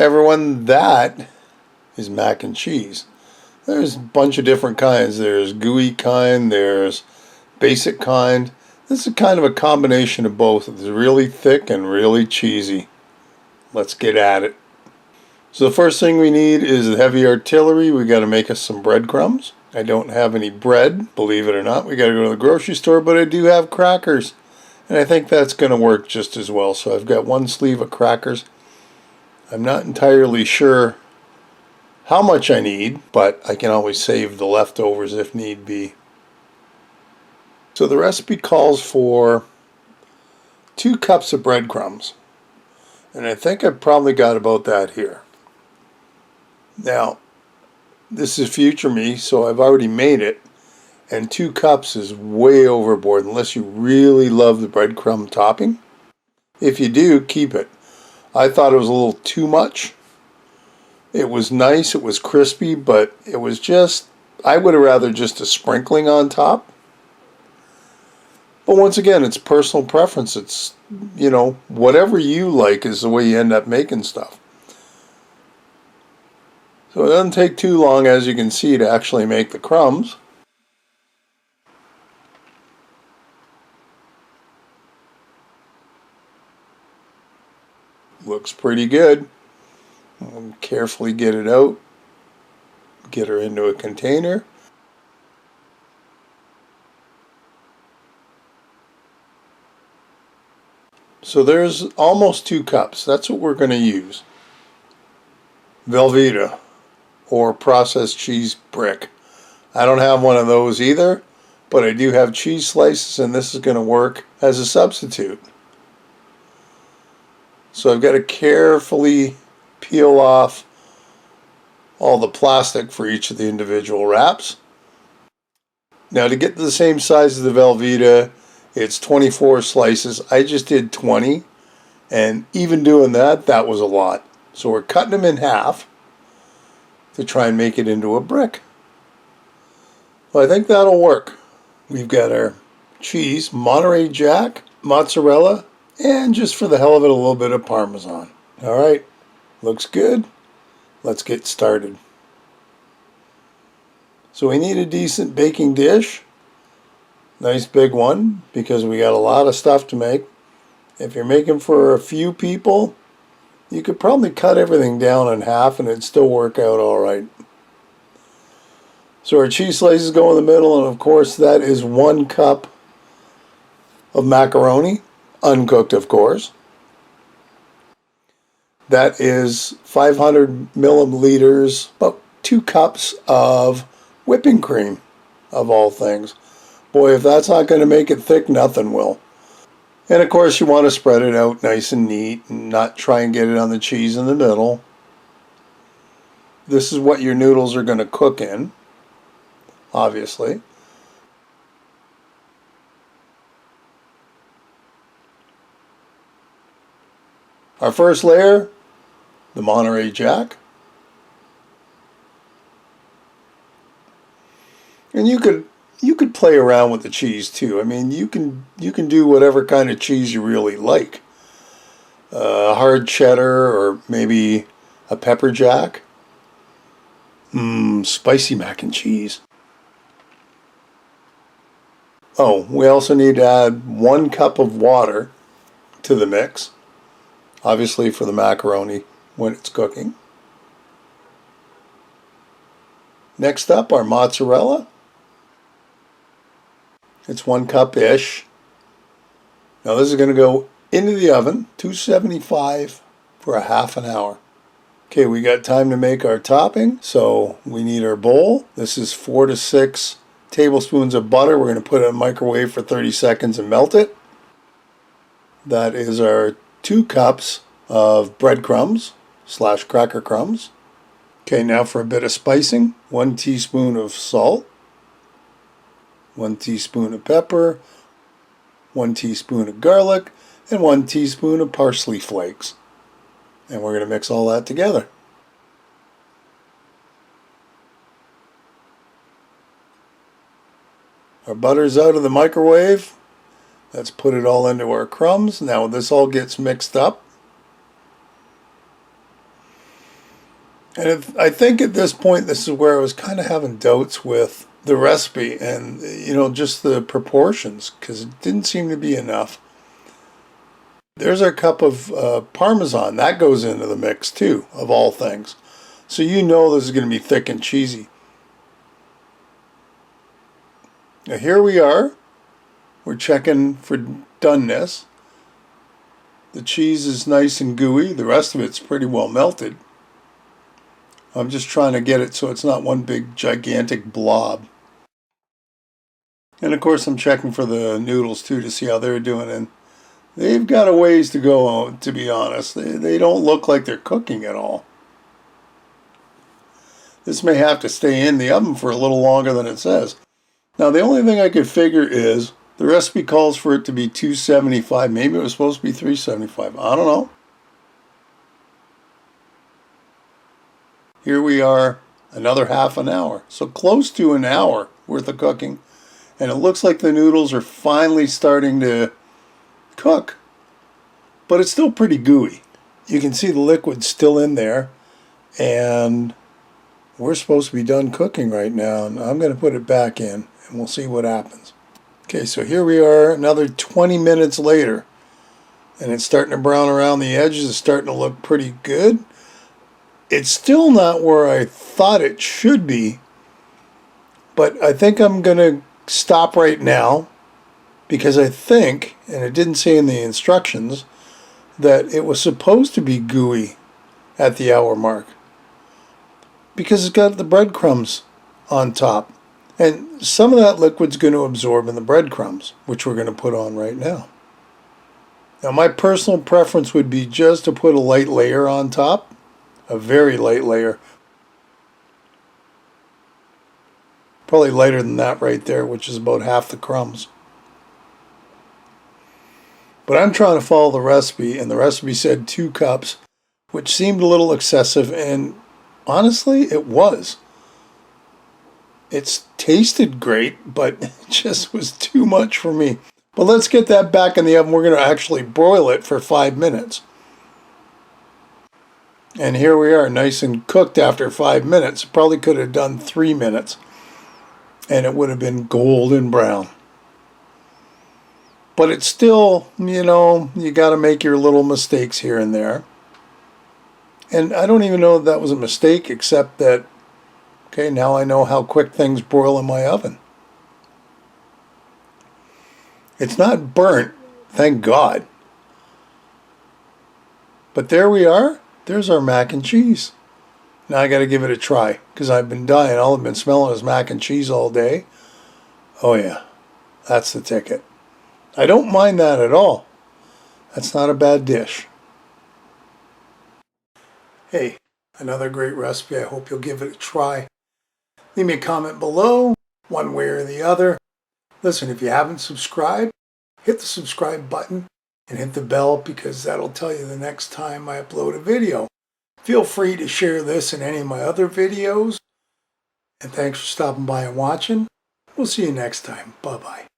everyone, that is mac and cheese. There's a bunch of different kinds. There's gooey kind, there's basic kind. This is kind of a combination of both. It's really thick and really cheesy. Let's get at it. So the first thing we need is the heavy artillery. We got to make us some breadcrumbs. I don't have any bread, believe it or not. We got to go to the grocery store, but I do have crackers. And I think that's going to work just as well. So I've got one sleeve of crackers. I'm not entirely sure how much I need, but I can always save the leftovers if need be. So the recipe calls for 2 cups of breadcrumbs. And I think I've probably got about that here. Now, this is future me, so I've already made it. And 2 cups is way overboard unless you really love the breadcrumb topping. If you do, keep it. I thought it was a little too much. It was nice, it was crispy, but it was just, I would have rather just a sprinkling on top. But once again, it's personal preference. It's, whatever you like is the way you end up making stuff. So it doesn't take too long, as you can see, to actually make the crumbs. Looks pretty good. I'll carefully get it out. Get her into a container. So there's almost 2 cups. That's what we're going to use. Velveeta, or processed cheese brick. I don't have one of those either, but I do have cheese slices, and this is going to work as a substitute. So I've got to carefully peel off all the plastic for each of the individual wraps. Now, to get to the same size as the Velveeta, it's 24 slices. I just did 20, and even doing that, that was a lot. So we're cutting them in half to try and make it into a brick. Well, I think that'll work. We've got our cheese, Monterey Jack, mozzarella, and just for the hell of it, a little bit of Parmesan. All right, looks good. Let's get started. So we need a decent baking dish. Nice big one, because we got a lot of stuff to make. If you're making for a few people, you could probably cut everything down in half and it'd still work out all right. So our cheese slices go in the middle, and of course that is 1 cup of macaroni, uncooked of course. That is 500 milliliters, about 2 cups of whipping cream, of all things. Boy, if that's not going to make it thick, nothing will. And of course you want to spread it out nice and neat and not try and get it on the cheese in the middle. This is what your noodles are going to cook in, obviously. Our first layer, the Monterey Jack. And you could play around with the cheese too. I mean, you can do whatever kind of cheese you really like. Hard cheddar, or maybe a pepper jack. Spicy mac and cheese. Oh, we also need to add 1 cup of water to the mix. Obviously for the macaroni when it's cooking. Next up, our mozzarella. It's 1 cup-ish. Now this is going to go into the oven, 275, for a half an hour. Okay, we got time to make our topping, so we need our bowl. This is 4 to 6 tablespoons of butter. We're going to put it in the microwave for 30 seconds and melt it. That is our 2 cups of breadcrumbs / cracker crumbs. Okay, now for a bit of spicing. 1 teaspoon of salt. 1 teaspoon of pepper. 1 teaspoon of garlic. And 1 teaspoon of parsley flakes. And we're going to mix all that together. Our butter's out of the microwave. Let's put it all into our crumbs. Now this all gets mixed up. And I think at this point, this is where I was kind of having doubts with the recipe and, just the proportions, because it didn't seem to be enough. There's our cup of Parmesan. That goes into the mix too, of all things. So this is going to be thick and cheesy. Now here we are. We're checking for doneness. The cheese is nice and gooey. The rest of it's pretty well melted. I'm just trying to get it so it's not one big gigantic blob. And of course I'm checking for the noodles too to see how they're doing. And they've got a ways to go, to be honest. They don't look like they're cooking at all. This may have to stay in the oven for a little longer than it says. Now the only thing I could figure is the recipe calls for it to be 275. Maybe it was supposed to be 375. I don't know. Here we are, another half an hour. So close to an hour worth of cooking. And it looks like the noodles are finally starting to cook. But it's still pretty gooey. You can see the liquid still in there. And we're supposed to be done cooking right now. And I'm going to put it back in and we'll see what happens. Okay, so here we are another 20 minutes later. And it's starting to brown around the edges. It's starting to look pretty good. It's still not where I thought it should be, but I think I'm going to stop right now because I think, and it didn't say in the instructions, that it was supposed to be gooey at the hour mark because it's got the breadcrumbs on top. And some of that liquid's going to absorb in the breadcrumbs, which we're going to put on right now. Now my personal preference would be just to put a light layer on top. A very light layer. Probably lighter than that right there, which is about half the crumbs. But I'm trying to follow the recipe, and the recipe said 2 cups, which seemed a little excessive, and honestly, it was. It's tasted great, but it just was too much for me. But let's get that back in the oven. We're going to actually broil it for 5 minutes. And here we are, nice and cooked after 5 minutes. Probably could have done 3 minutes. And it would have been golden brown. But it's still, you got to make your little mistakes here and there. And I don't even know if that was a mistake, except that, okay, now I know how quick things broil in my oven. It's not burnt, thank God. But there we are. There's our mac and cheese. Now I got to give it a try because I've been dying. All I've been smelling is mac and cheese all day. Oh yeah, that's the ticket. I don't mind that at all. That's not a bad dish. Hey, another great recipe. I hope you'll give it a try. Leave me a comment below, one way or the other. Listen, if you haven't subscribed, hit the subscribe button. And hit the bell because that'll tell you the next time I upload a video. Feel free to share this and any of my other videos. And thanks for stopping by and watching. We'll see you next time. Bye-bye.